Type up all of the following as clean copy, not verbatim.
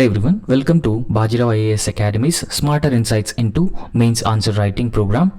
Hello everyone, welcome to Bajirao Ias Academy's Smarter Insights into Mains Answer Writing program.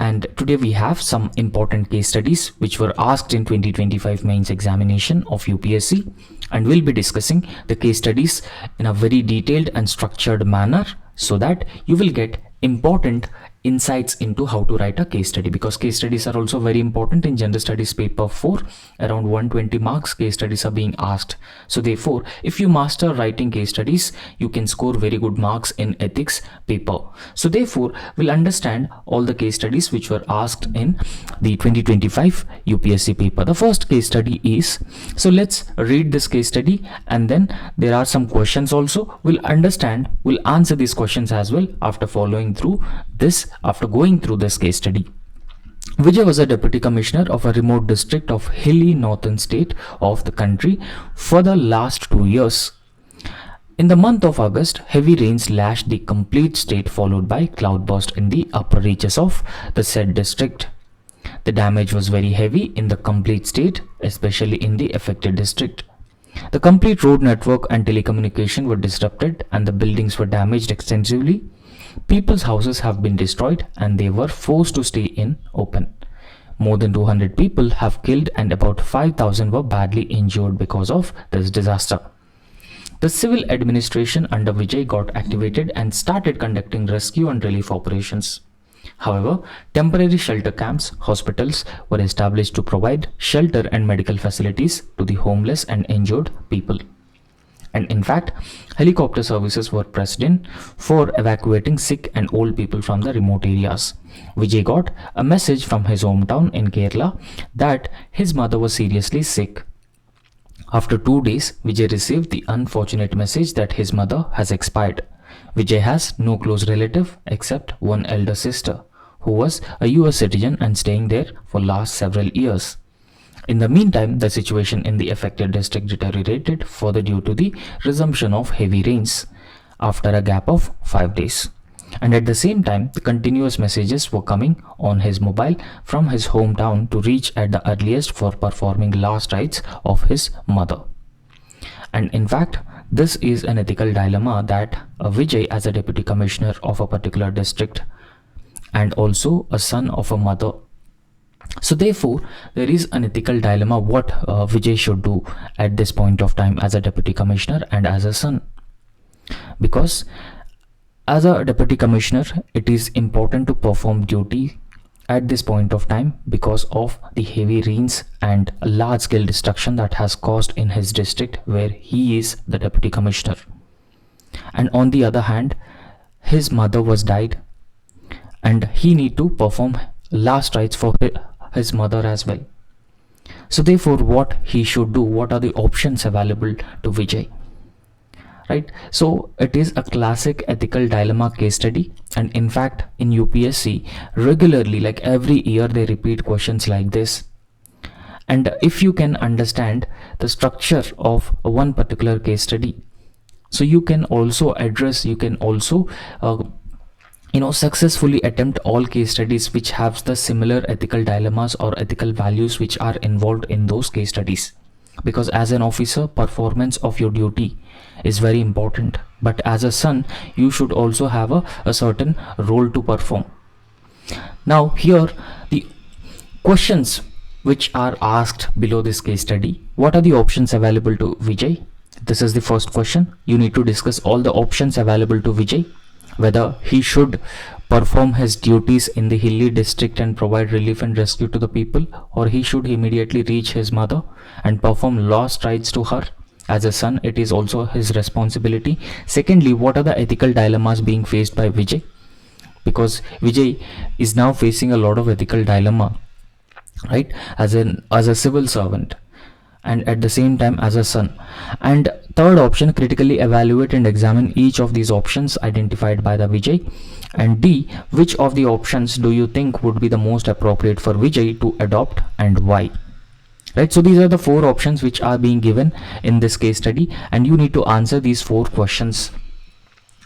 And today we have some important case studies which were asked in 2025 mains examination of UPSC, and we'll be discussing the case studies in a very detailed and structured manner so that you will get important insights into how to write a case study, because case studies are also very important in general studies paper 4. Around 120 marks case studies are being asked. So therefore, if you master writing case studies, you can score very good marks in ethics paper. So therefore, we'll understand all the case studies which were asked in the 2025 UPSC paper. The first case study is, so let's read this case study, and then there are some questions also. We'll answer these questions as well after going through this case study. Vijay was a deputy commissioner of a remote district of hilly northern state of the country for the last 2 years. In the month of August, heavy rains lashed the complete state, followed by cloudburst in the upper reaches of the said district. The damage was very heavy in the complete state, especially in the affected district. The complete road network and telecommunication were disrupted, and the buildings were damaged extensively. People's houses have been destroyed and they were forced to stay in open. More than 200 people have killed and about 5,000 were badly injured because of this disaster. The civil administration under Vijay got activated and started conducting rescue and relief operations. However, temporary shelter camps, hospitals were established to provide shelter and medical facilities to the homeless and injured people. And in fact, helicopter services were pressed in for evacuating sick and old people from the remote areas. Vijay got a message from his hometown in Kerala that his mother was seriously sick. After 2 days, Vijay received the unfortunate message that his mother has expired. Vijay has no close relative except one elder sister, who was a US citizen and staying there for last several years. In the meantime, the situation in the affected district deteriorated further due to the resumption of heavy rains after a gap of 5 days. And at the same time, the continuous messages were coming on his mobile from his hometown to reach at the earliest for performing last rites of his mother. And in fact, this is an ethical dilemma that Vijay, as a deputy commissioner of a particular district and also a son of a mother. So therefore, there is an ethical dilemma what Vijay should do at this point of time as a deputy commissioner and as a son. Because as a deputy commissioner, it is important to perform duty at this point of time because of the heavy rains and large scale destruction that has caused in his district where he is the deputy commissioner. And on the other hand, his mother was died and he need to perform last rites for his mother as well. So therefore, what he should do, what are the options available to Vijay, right? So it is a classic ethical dilemma case study, and in fact in UPSC regularly, like every year, they repeat questions like this. And if you can understand the structure of one particular case study, so you can also successfully attempt all case studies which have the similar ethical dilemmas or ethical values which are involved in those case studies. Because as an officer, performance of your duty is very important, but as a son, you should also have a certain role to perform. Now here, the questions which are asked below this case study, what are the options available to Vijay? This is the first question. You need to discuss all the options available to Vijay, whether he should perform his duties in the hilly district and provide relief and rescue to the people, or he should immediately reach his mother and perform last rites to her. As a son, it is also his responsibility. Secondly, what are the ethical dilemmas being faced by Vijay? Because Vijay is now facing a lot of ethical dilemma, right? As a civil servant, and at the same time as a son. And third option, critically evaluate and examine each of these options identified by the Vijay. And D, which of the options do you think would be the most appropriate for Vijay to adopt and why? Right, so these are the 4 options which are being given in this case study, and you need to answer these 4 questions,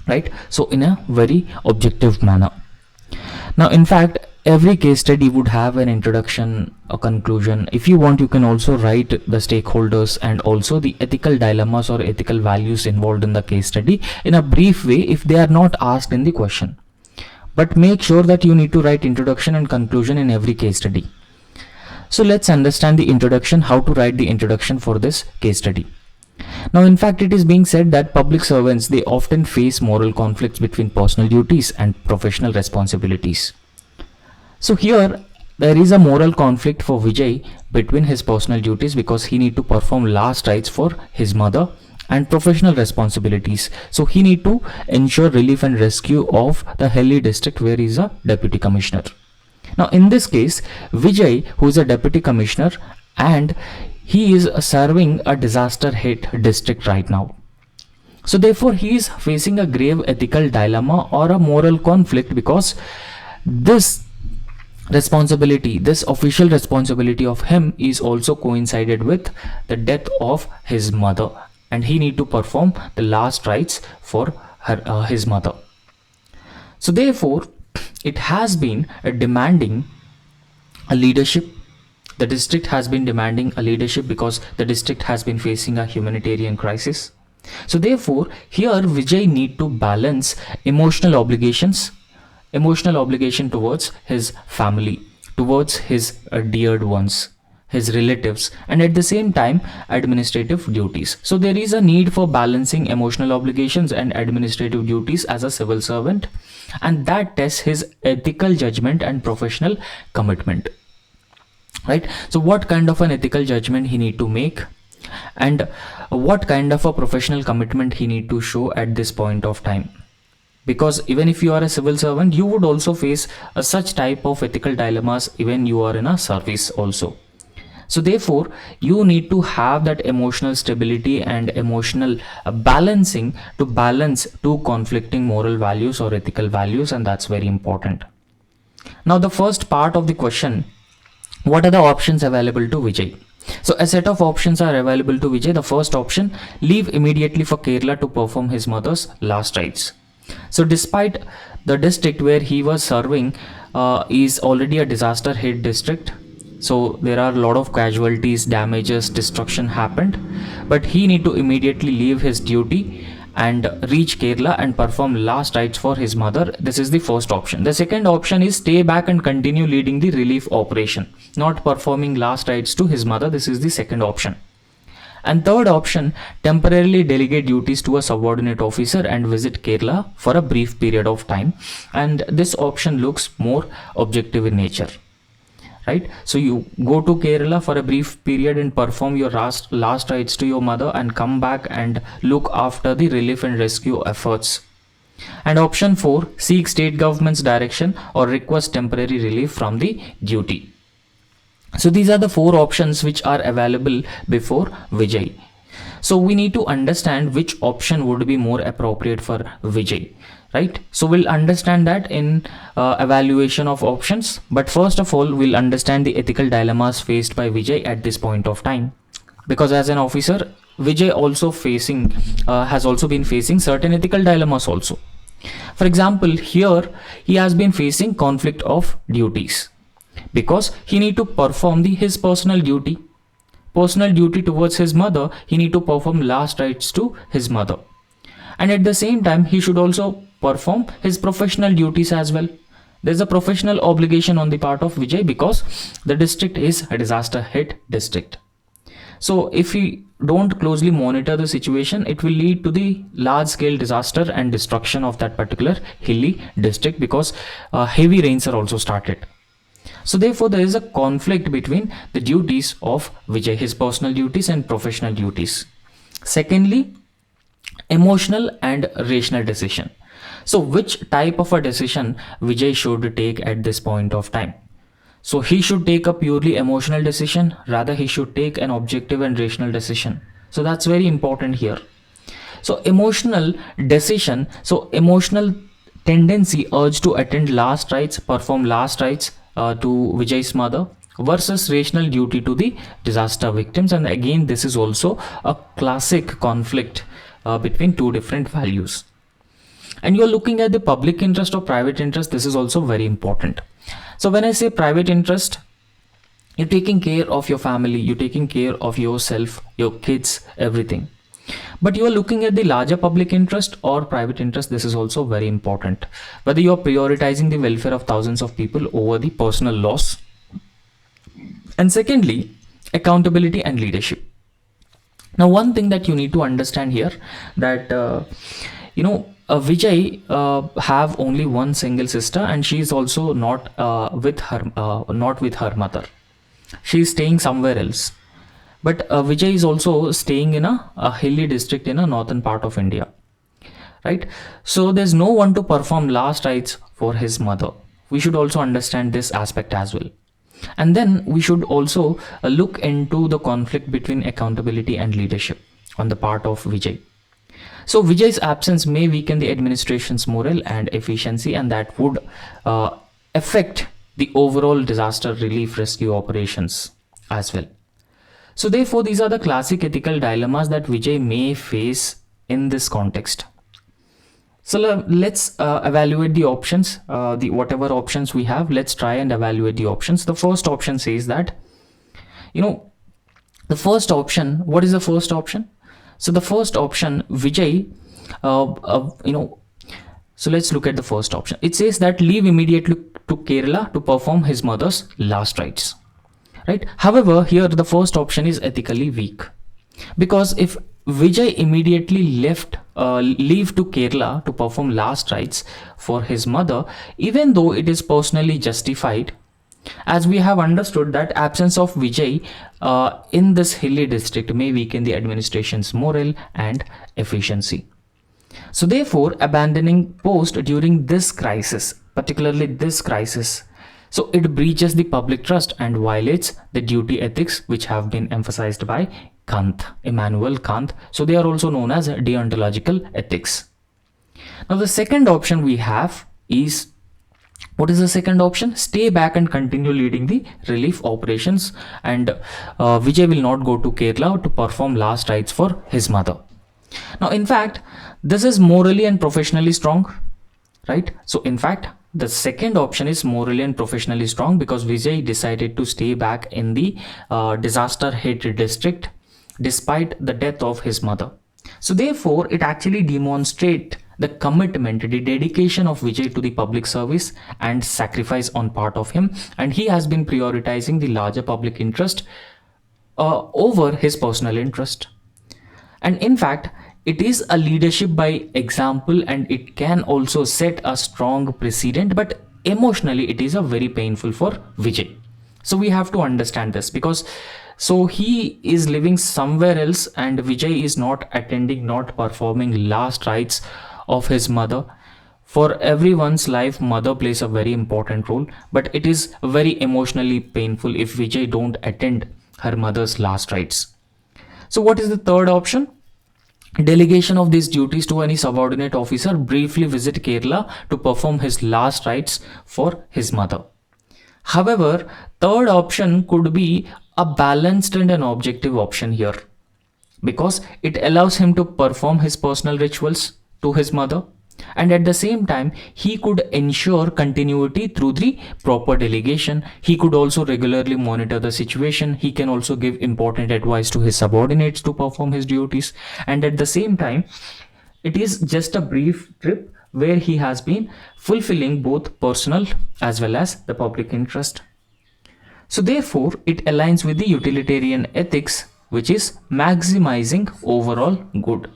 right? So in a very objective manner. Now in fact, every case study would have an introduction, a conclusion. If you want, you can also write the stakeholders and also the ethical dilemmas or ethical values involved in the case study in a brief way if they are not asked in the question. But make sure that you need to write introduction and conclusion in every case study. So let's understand the introduction, how to write the introduction for this case study. Now, in fact, it is being said that public servants, they often face moral conflicts between personal duties and professional responsibilities. So here there is a moral conflict for Vijay between his personal duties because he need to perform last rites for his mother and professional responsibilities. So he need to ensure relief and rescue of the Helli district where he is a deputy commissioner. Now in this case, Vijay, who is a deputy commissioner, and he is serving a disaster hit district right now. So therefore he is facing a grave ethical dilemma or a moral conflict because this responsibility, this official responsibility of him is also coincided with the death of his mother, and he need to perform the last rites for his mother. So therefore it has been demanding a leadership. The district has been demanding a leadership because the district has been facing a humanitarian crisis. So therefore here Vijay need to balance emotional obligation towards his family, towards his deared ones, his relatives, and at the same time administrative duties. So there is a need for balancing emotional obligations and administrative duties as a civil servant, and that tests his ethical judgment and professional commitment. Right? So what kind of an ethical judgment he need to make, and what kind of a professional commitment he need to show at this point of time? Because even if you are a civil servant, you would also face such type of ethical dilemmas even you are in a service also. So therefore you need to have that emotional stability and emotional balancing to balance two conflicting moral values or ethical values, and that's very important. Now the first part of the question, what are the options available to Vijay? So a set of options are available to Vijay. The first option, leave immediately for Kerala to perform his mother's last rites. So despite the district where he was serving is already a disaster hit district, so there are a lot of casualties, damages, destruction happened, but he need to immediately leave his duty and reach Kerala and perform last rites for his mother. This is the first option. The second option is stay back and continue leading the relief operation, not performing last rites to his mother. This is the second option. And third option, temporarily delegate duties to a subordinate officer and visit Kerala for a brief period of time. And this option looks more objective in nature. Right? So you go to Kerala for a brief period and perform your last rites to your mother and come back and look after the relief and rescue efforts. And option 4, seek state government's direction or request temporary relief from the duty. So these are the 4 options which are available before Vijay. So we need to understand which option would be more appropriate for Vijay, right? So we'll understand that in evaluation of options. But first of all, we'll understand the ethical dilemmas faced by Vijay at this point of time. Because as an officer, Vijay also has also been facing certain ethical dilemmas also. For example, here he has been facing conflict of duties, because he need to perform his personal duty towards his mother. He need to perform last rites to his mother, and at the same time he should also perform his professional duties as well. There's a professional obligation on the part of Vijay because the district is a disaster hit district. So if we don't closely monitor the situation, it will lead to the large scale disaster and destruction of that particular hilly district, because heavy rains are also started. So therefore there is a conflict between the duties of Vijay, his personal duties and professional duties. Secondly, emotional and rational decision. So which type of a decision Vijay should take at this point of time? So he should take a purely emotional decision, rather he should take an objective and rational decision. So that's very important here. So emotional decision, so emotional tendency, urge to attend last rites, perform last rites to Vijay's mother, versus rational duty to the disaster victims. And again, this is also a classic conflict between two different values. And you're looking at the public interest or private interest. This is also very important. So when I say private interest, you're taking care of your family, you're taking care of yourself, your kids, everything. But you are looking at the larger public interest or private interest. This is also very important. Whether you are prioritizing the welfare of thousands of people over the personal loss. And secondly, accountability and leadership. Now, one thing that you need to understand here, that Vijay have only one single sister, and she is also not with her mother. She is staying somewhere else. But Vijay is also staying in a hilly district in a northern part of India, right? So there's no one to perform last rites for his mother. We should also understand this aspect as well. And then we should also look into the conflict between accountability and leadership on the part of Vijay. So Vijay's absence may weaken the administration's morale and efficiency, and that would affect the overall disaster relief rescue operations as well. So therefore, these are the classic ethical dilemmas that Vijay may face in this context. So let's evaluate the options, the whatever options we have. Let's try and evaluate the options. The first option says that, the first option, what is the first option? So the first option, Vijay, so let's look at the first option. It says that leave immediately to Kerala to perform his mother's last rites. Right. However, here the first option is ethically weak, because if Vijay immediately leave to Kerala to perform last rites for his mother, even though it is personally justified, as we have understood that absence of Vijay in this hilly district may weaken the administration's morale and efficiency. So therefore, abandoning post during this crisis, particularly this crisis, so it breaches the public trust and violates the duty ethics which have been emphasized by Kant, Immanuel Kant. So they are also known as deontological ethics. Now the second option we have is, what is the second option? Stay back and continue leading the relief operations, and Vijay will not go to Kerala to perform last rites for his mother. Now in fact, this is morally and professionally strong, right? So in fact, the second option is morally and professionally strong, because Vijay decided to stay back in the disaster hit district despite the death of his mother. So therefore, it actually demonstrates the commitment, the dedication of Vijay to the public service and sacrifice on part of him, and he has been prioritizing the larger public interest over his personal interest. And in fact, it is a leadership by example, and it can also set a strong precedent, but emotionally it is a very painful for Vijay. So we have to understand this, because so he is living somewhere else and Vijay is not attending, not performing last rites of his mother. For everyone's life, mother plays a very important role, but it is very emotionally painful if Vijay don't attend her mother's last rites. So what is the third option? Delegation of these duties to any subordinate officer, briefly visit Kerala to perform his last rites for his mother. However, third option could be a balanced and an objective option here, because it allows him to perform his personal rituals to his mother, and at the same time he could ensure continuity through the proper delegation. He could also regularly monitor the situation. He can also give important advice to his subordinates to perform his duties, and at the same time it is just a brief trip where he has been fulfilling both personal as well as the public interest. So therefore, it aligns with the utilitarian ethics, which is maximizing overall good.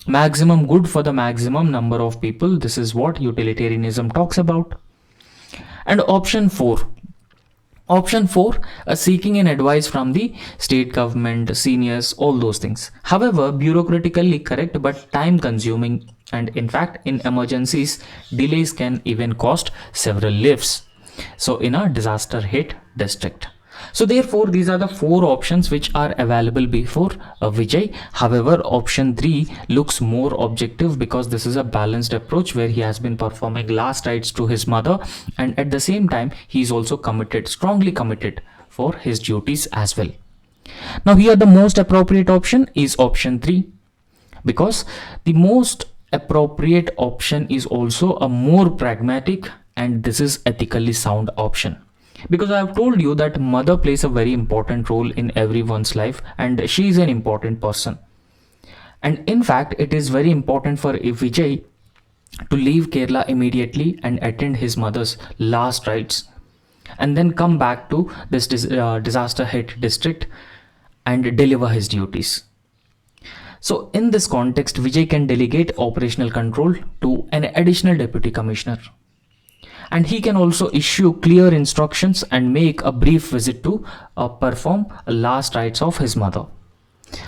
Maximum good for the maximum number of people. This is what utilitarianism talks about. And option 4, seeking an advice from the state government, seniors, all those things. However, bureaucratically correct but time consuming, and in fact in emergencies delays can even cost several lives, so in a disaster hit district. So therefore, these are the 4 options which are available before Vijay. However, option 3 looks more objective, because this is a balanced approach where he has been performing last rites to his mother, and at the same time he is also committed, strongly committed for his duties as well. Now here the most appropriate option is option 3, because the most appropriate option is also a more pragmatic and this is ethically sound option. Because I have told you that mother plays a very important role in everyone's life and she is an important person. And in fact, it is very important for Vijay to leave Kerala immediately and attend his mother's last rites and then come back to this disaster hit district and deliver his duties. So in this context, Vijay can delegate operational control to an additional deputy commissioner. And he can also issue clear instructions and make a brief visit to perform last rites of his mother.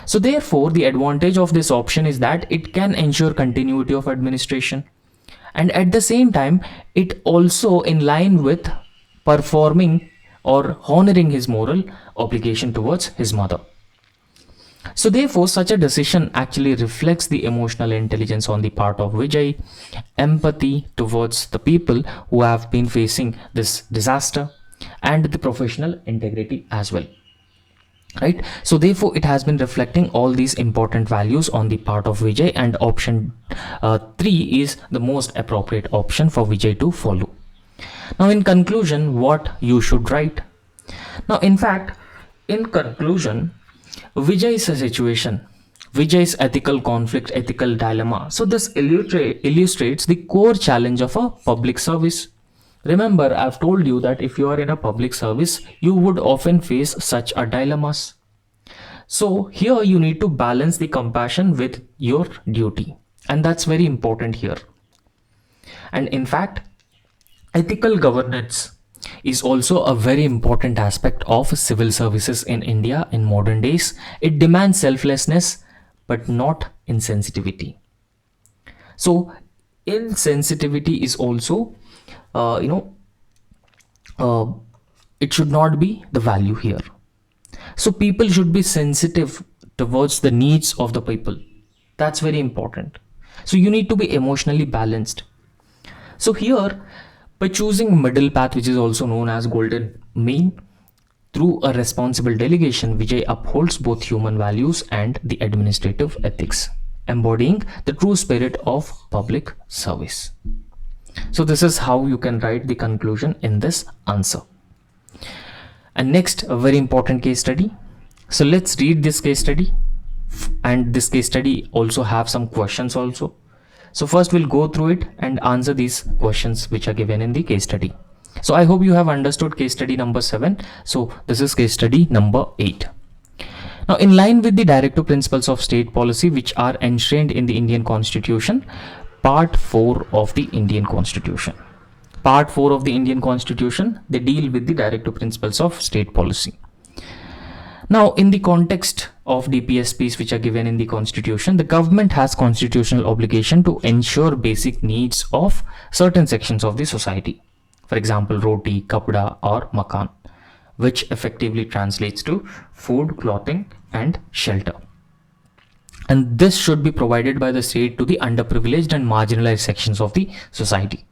So therefore, the advantage of this option is that it can ensure continuity of administration, and at the same time, it also in line with performing or honoring his moral obligation towards his mother. So therefore, such a decision actually reflects the emotional intelligence on the part of Vijay, empathy towards the people who have been facing this disaster, and the professional integrity as well. Right? So therefore, it has been reflecting all these important values on the part of Vijay, and option 3 is the most appropriate option for Vijay to follow. Now, in conclusion, what you should write? Now, in fact, in conclusion, Vijay's situation, Vijay's ethical conflict, ethical dilemma. So this illustrates the core challenge of a public service. Remember, I've told you that if you are in a public service, you would often face such a dilemmas. So here you need to balance the compassion with your duty, and that's very important here. And in fact, ethical governance is also a very important aspect of civil services in India in modern days. It demands selflessness but not insensitivity. So insensitivity is also it should not be the value here. So people should be sensitive towards the needs of the people. That's very important. So you need to be emotionally balanced. So here, by choosing middle path, which is also known as golden mean, through a responsible delegation, Vijay upholds both human values and the administrative ethics, embodying the true spirit of public service. So this is how you can write the conclusion in this answer. And next, a very important case study. So let's read this case study, and this case study also have some questions also. So first we'll go through it and answer these questions which are given in the case study. So I hope you have understood case study number 7. So this is case study number 8. Now, in line with the directive principles of state policy which are enshrined in the Indian Constitution, Part 4 of the Indian Constitution. Part 4 of the Indian Constitution, they deal with the directive principles of state policy. Now, in the context of DPSPs which are given in the Constitution, the government has constitutional obligation to ensure basic needs of certain sections of the society. For example, roti, kapda or makan, which effectively translates to food, clothing and shelter. And this should be provided by the state to the underprivileged and marginalized sections of the society.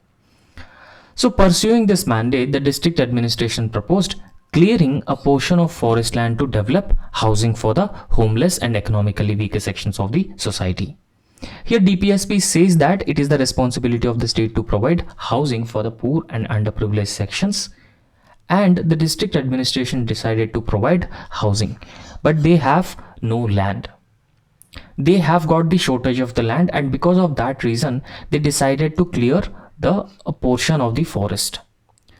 So pursuing this mandate, the district administration proposed clearing a portion of forest land to develop housing for the homeless and economically weaker sections of the society. Here DPSP says that it is the responsibility of the state to provide housing for the poor and underprivileged sections, and the district administration decided to provide housing, but they have no land. They have got the shortage of the land, and because of that reason they decided to clear a portion of the forest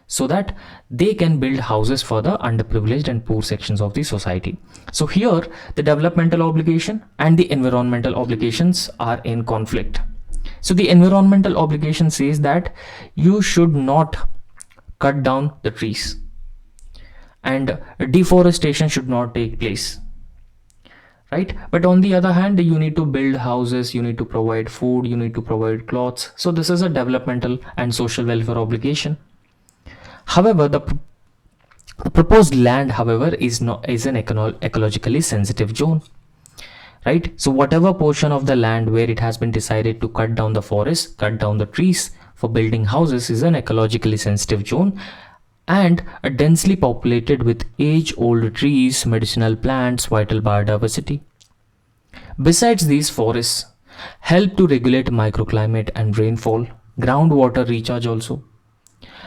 so that they can build houses for the underprivileged and poor sections of the society. So here the developmental obligation and the environmental obligations are in conflict. So the environmental obligation says that you should not cut down the trees and deforestation should not take place, right? But on the other hand, you need to build houses, you need to provide food, you need to provide clothes. So this is a developmental and social welfare obligation. However, the proposed land, however, is an ecologically sensitive zone, right? So whatever portion of the land where it has been decided to cut down the forest, cut down the trees for building houses is an ecologically sensitive zone and a densely populated with age-old trees, medicinal plants, vital biodiversity. Besides, these forests help to regulate microclimate and rainfall, groundwater recharge also.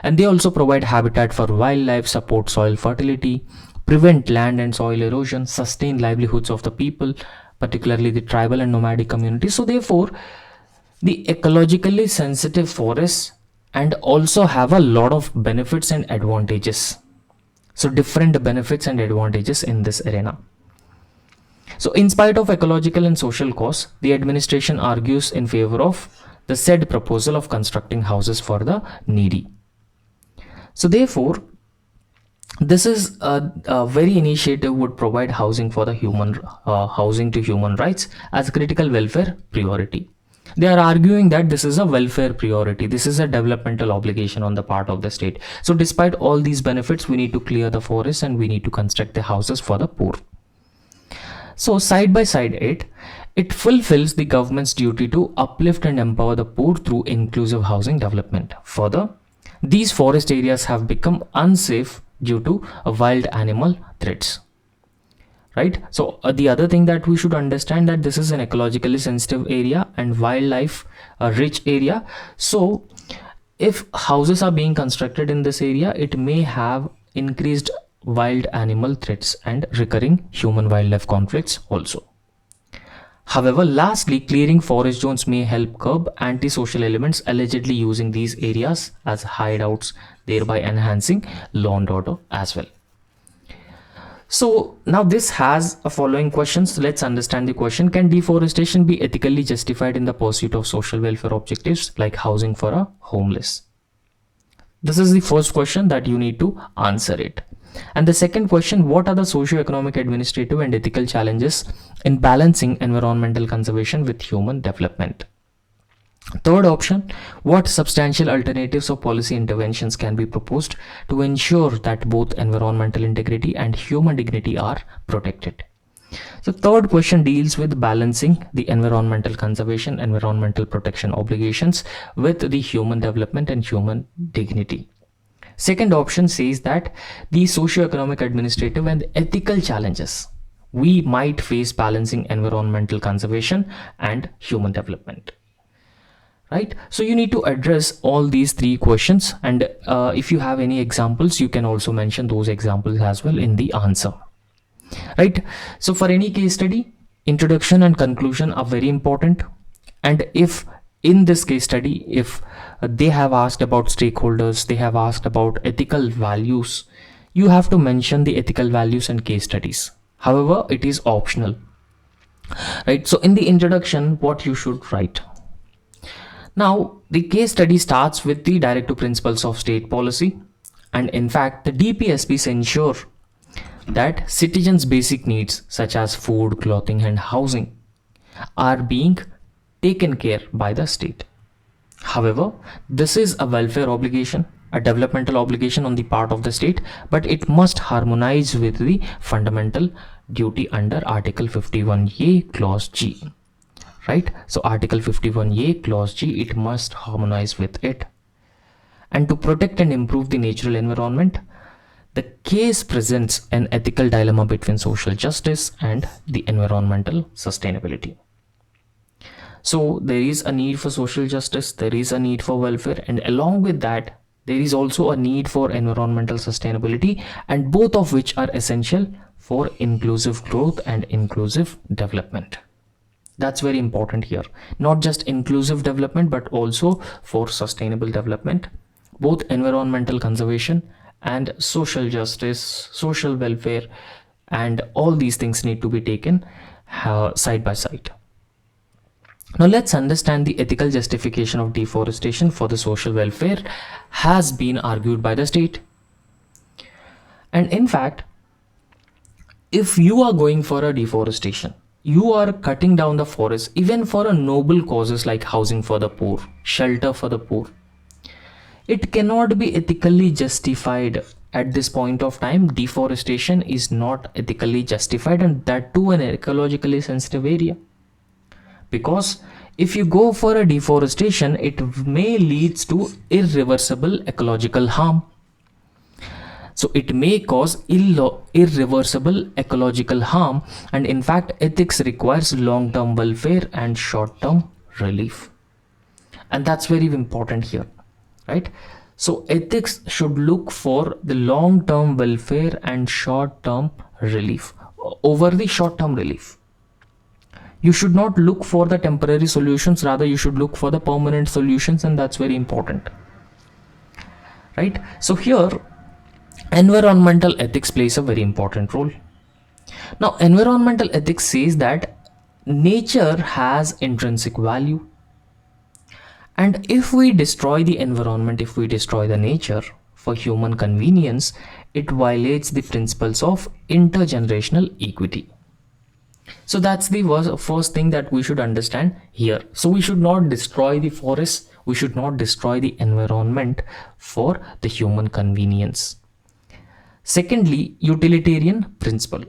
And they also provide habitat for wildlife, support soil fertility, prevent land and soil erosion, sustain livelihoods of the people, particularly the tribal and nomadic communities. So therefore, the ecologically sensitive forests and also have a lot of benefits and advantages. So different benefits and advantages in this arena. So in spite of ecological and social costs, the administration argues in favor of the said proposal of constructing houses for the needy. So therefore, this is a very initiative would provide housing for the housing to human rights as a critical welfare priority. They are arguing that this is a welfare priority. This is a developmental obligation on the part of the state. So despite all these benefits, we need to clear the forests and we need to construct the houses for the poor. So side by side, it fulfills the government's duty to uplift and empower the poor through inclusive housing development. Further, these forest areas have become unsafe due to wild animal threats. Right? So the other thing that we should understand that this is an ecologically sensitive area and wildlife rich area. So if houses are being constructed in this area, it may have increased wild animal threats and recurring human wildlife conflicts also. However, lastly, clearing forest zones may help curb antisocial elements allegedly using these areas as hideouts, thereby enhancing law and order as well. So now this has a following questions. Let's understand the question. Can deforestation be ethically justified in the pursuit of social welfare objectives like housing for a homeless? This is the first question that you need to answer it. And the second question, what are the socio-economic, administrative and ethical challenges in balancing environmental conservation with human development? Third option, what substantial alternatives or policy interventions can be proposed to ensure that both environmental integrity and human dignity are protected? So third question deals with balancing the environmental conservation, environmental protection obligations with the human development and human dignity. Second option says that the socio-economic, administrative and ethical challenges we might face balancing environmental conservation and human development. Right? So you need to address all these three questions, and if you have any examples, you can also mention those examples as well in the answer. Right? So for any case study, introduction and conclusion are very important. And if in this case study, if they have asked about stakeholders, they have asked about ethical values, you have to mention the ethical values and case studies. However, it is optional. Right? So in the introduction, what you should write. Now, the case study starts with the directive principles of state policy, and in fact, the DPSPs ensure that citizens' basic needs such as food, clothing, and housing are being taken care by the state. However, this is a welfare obligation, a developmental obligation on the part of the state, but it must harmonize with the fundamental duty under Article 51A Clause G. Right? So Article 51A Clause G, it must harmonize with it. And to protect and improve the natural environment, the case presents an ethical dilemma between social justice and the environmental sustainability. So there is a need for social justice, there is a need for welfare, and along with that, there is also a need for environmental sustainability, and both of which are essential for inclusive growth and inclusive development. That's very important here. Not just inclusive development, but also for sustainable development. Both environmental conservation and social justice, social welfare, and all these things need to be taken side by side. Now let's understand the ethical justification of deforestation for the social welfare has been argued by the state. And in fact, if you are going for a deforestation, you are cutting down the forest even for a noble causes like housing for the poor, shelter for the poor. It cannot be ethically justified at this point of time. Deforestation is not ethically justified, and that too an ecologically sensitive area. Because if you go for a deforestation, it may lead to irreversible ecological harm. So it may cause irreversible ecological harm, and in fact ethics requires long-term welfare and short-term relief, and that's very important here, right? So ethics should look for the long-term welfare and short-term relief over the short-term relief. You should not look for the temporary solutions, rather you should look for the permanent solutions, and that's very important, right? So here environmental ethics plays a very important role. Now environmental ethics says that nature has intrinsic value, and if we destroy the environment, if we destroy the nature for human convenience, it violates the principles of intergenerational equity. So that's the first thing that we should understand here. So we should not destroy the forests, we should not destroy the environment for the human convenience. Secondly, utilitarian principle.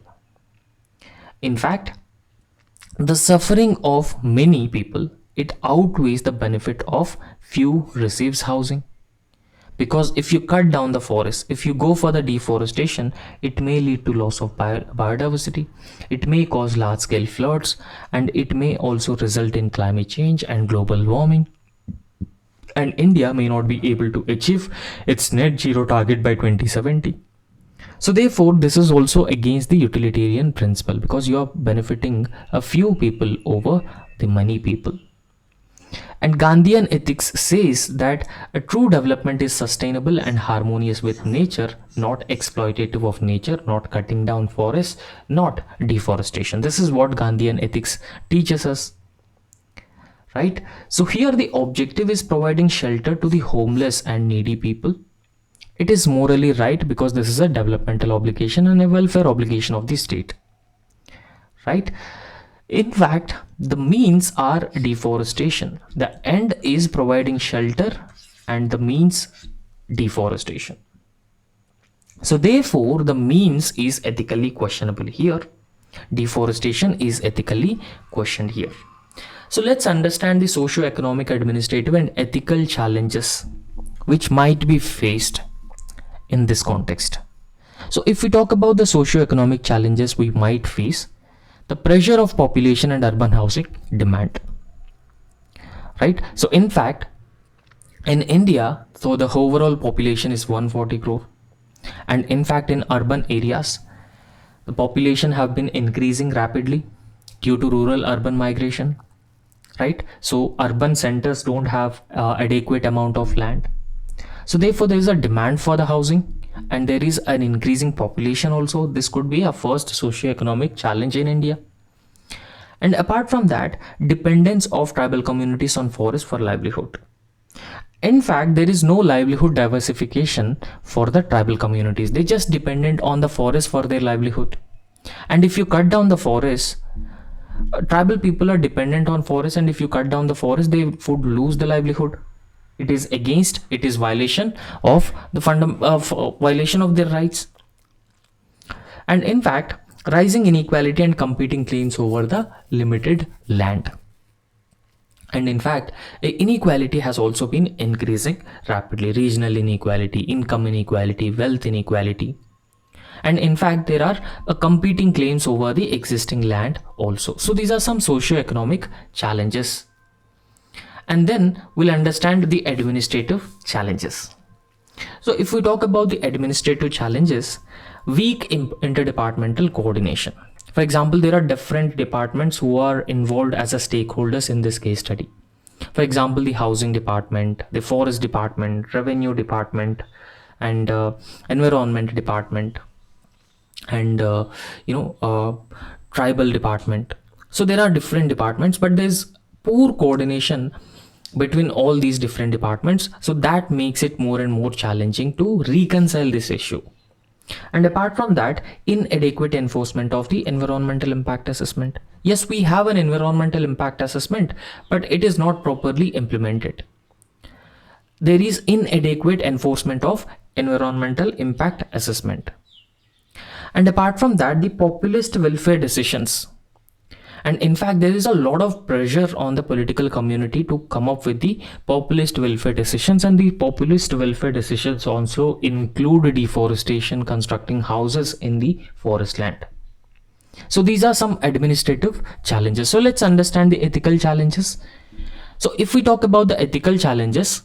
In fact, the suffering of many people, it outweighs the benefit of few receives housing. Because if you cut down the forest, if you go for the deforestation, it may lead to loss of biodiversity, it may cause large-scale floods, and it may also result in climate change and global warming. And India may not be able to achieve its net zero target by 2070. So therefore, this is also against the utilitarian principle, because you are benefiting a few people over the many people. And Gandhian ethics says that a true development is sustainable and harmonious with nature, not exploitative of nature, not cutting down forests, not deforestation. This is what Gandhian ethics teaches us, right? So here the objective is providing shelter to the homeless and needy people. It is morally right because this is a developmental obligation and a welfare obligation of the state, right? In fact, the means are deforestation. The end is providing shelter and the means deforestation. So therefore, the means is ethically questionable here. Deforestation is ethically questioned here. So let's understand the socio-economic, administrative and ethical challenges which might be faced in this context. So if we talk about the socio-economic challenges we might face, the pressure of population and urban housing demand, right? So in fact, in India, so the overall population is 140 crore, and in fact in urban areas the population have been increasing rapidly due to rural urban migration, right? So urban centers don't have adequate amount of land, so therefore there is a demand for the housing and there is an increasing population also. This could be a first socio-economic challenge in India. And apart from that, dependence of tribal communities on forest for livelihood. In fact, there is no livelihood diversification for the tribal communities. They just dependent on the forest for their livelihood. And if you cut down the forest, tribal people are dependent on forest, and if you cut down the forest, they would lose the livelihood. It is against, it is violation of the violation of their rights. And in fact, rising inequality and competing claims over the limited land. And in fact, inequality has also been increasing rapidly. Regional inequality, income inequality, wealth inequality. And in fact, there are competing claims over the existing land also. So these are some socio-economic challenges. And then we'll understand the administrative challenges. So if we talk about the administrative challenges, weak interdepartmental coordination. For example, there are different departments who are involved as a stakeholders in this case study. For example, the housing department, the forest department, revenue department, and environment department, and tribal department. So there are different departments, but there's poor coordination between all these different departments, so that makes it more and more challenging to reconcile this issue. And apart from that, inadequate enforcement of the environmental impact assessment. Yes, we have an environmental impact assessment, but it is not properly implemented. There is inadequate enforcement of environmental impact assessment. And apart from that, the populist welfare decisions. And in fact, there is a lot of pressure on the political community to come up with the populist welfare decisions, and the populist welfare decisions also include deforestation, constructing houses in the forest land. So these are some administrative challenges. So let's understand the ethical challenges. So if we talk about the ethical challenges,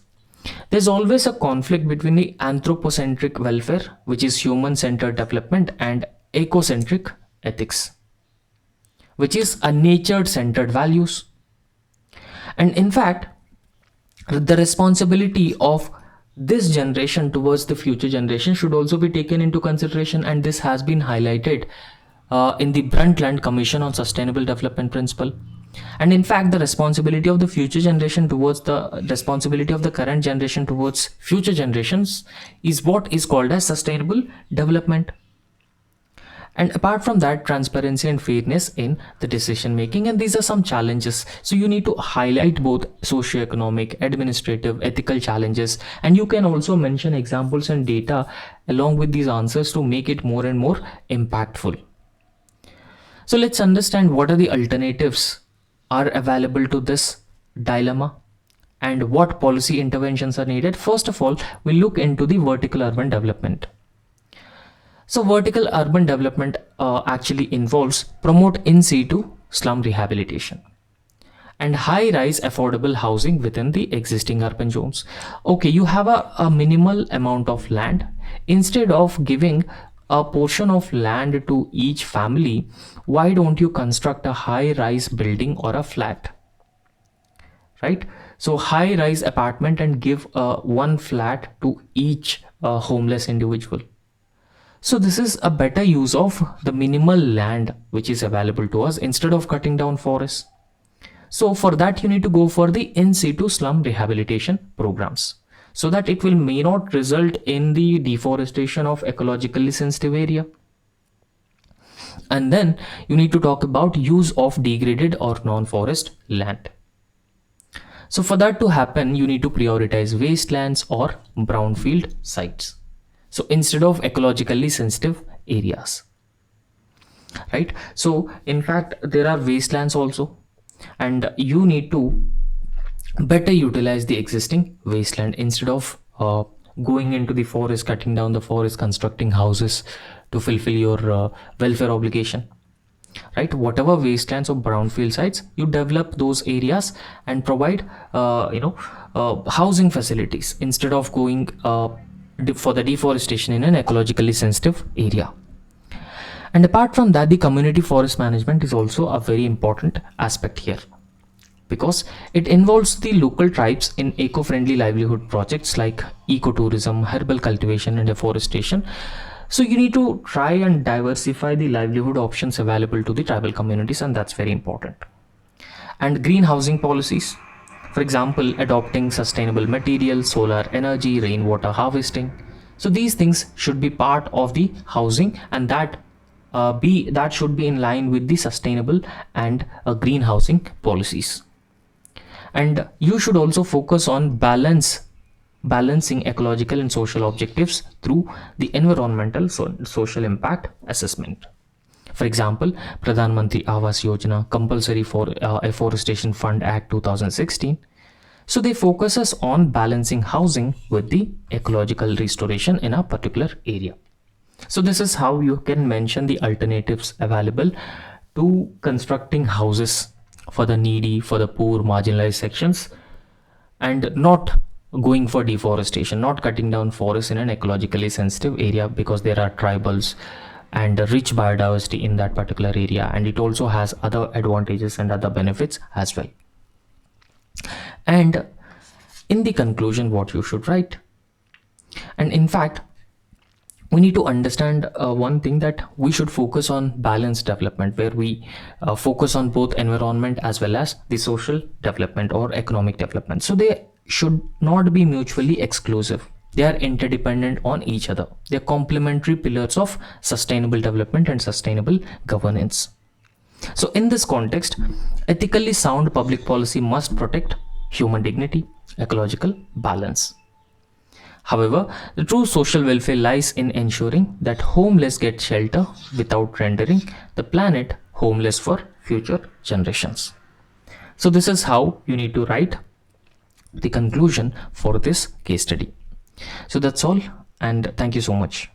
There's always a conflict between the anthropocentric welfare, which is human-centered development, and ecocentric ethics, which is a nature-centered values. And in fact, the responsibility of this generation towards the future generation should also be taken into consideration, and this has been highlighted in the Brundtland Commission on Sustainable Development Principle. And in fact, the responsibility of the future generation towards the responsibility of the current generation towards future generations is what is called as sustainable development. And apart from that, transparency and fairness in the decision making, and these are some challenges. So you need to highlight both socio-economic, administrative, ethical challenges, and you can also mention examples and data along with these answers to make it more and more impactful. So let's understand what are the alternatives are available to this dilemma and what policy interventions are needed. First of all, we'll look into the vertical urban development. So vertical urban development actually involves promote in situ slum rehabilitation and high-rise affordable housing within the existing urban zones. Okay, you have a minimal amount of land. Instead of giving a portion of land to each family, why don't you construct a high-rise building or a flat, right? So high-rise apartment and give one flat to each homeless individual. So this is a better use of the minimal land which is available to us instead of cutting down forests. So for that, you need to go for the in situ slum rehabilitation programs, so that it may not result in the deforestation of ecologically sensitive area. And then you need to talk about use of degraded or non-forest land. So for that to happen, you need to prioritize wastelands or brownfield sites. So instead of ecologically sensitive areas, right? So in fact, there are wastelands also, and you need to better utilize the existing wasteland instead of going into the forest, cutting down the forest, constructing houses to fulfill your welfare obligation, right? Whatever wastelands or brownfield sites, you develop those areas and provide housing facilities instead of going for the deforestation in an ecologically sensitive area. And apart from that, the community forest management is also a very important aspect here, because it involves the local tribes in eco-friendly livelihood projects like ecotourism, herbal cultivation and deforestation. So you need to try and diversify the livelihood options available to the tribal communities, and that's very important. And green housing policies, for example, adopting sustainable materials, solar energy, rainwater harvesting. So these things should be part of the housing, and that should be in line with the sustainable and green housing policies. And you should also focus on balancing ecological and social objectives through the environmental social impact assessment. For example, Pradhan Mantri Awas Yojana, Compulsory for Afforestation Fund Act 2016. So they focuses on balancing housing with the ecological restoration in a particular area. So this is how you can mention the alternatives available to constructing houses for the needy, for the poor, marginalized sections, and not going for deforestation, not cutting down forests in an ecologically sensitive area, because there are tribals and rich biodiversity in that particular area, and it also has other advantages and other benefits as well. And in the conclusion, what you should write, and in fact, we need to understand one thing, that we should focus on balanced development, where we focus on both environment as well as the social development or economic development. So they should not be mutually exclusive. They are interdependent on each other. They are complementary pillars of sustainable development and sustainable governance. So in this context, ethically sound public policy must protect human dignity, ecological balance. However, the true social welfare lies in ensuring that homeless get shelter without rendering the planet homeless for future generations. So this is how you need to write the conclusion for this case study. So that's all, and thank you so much.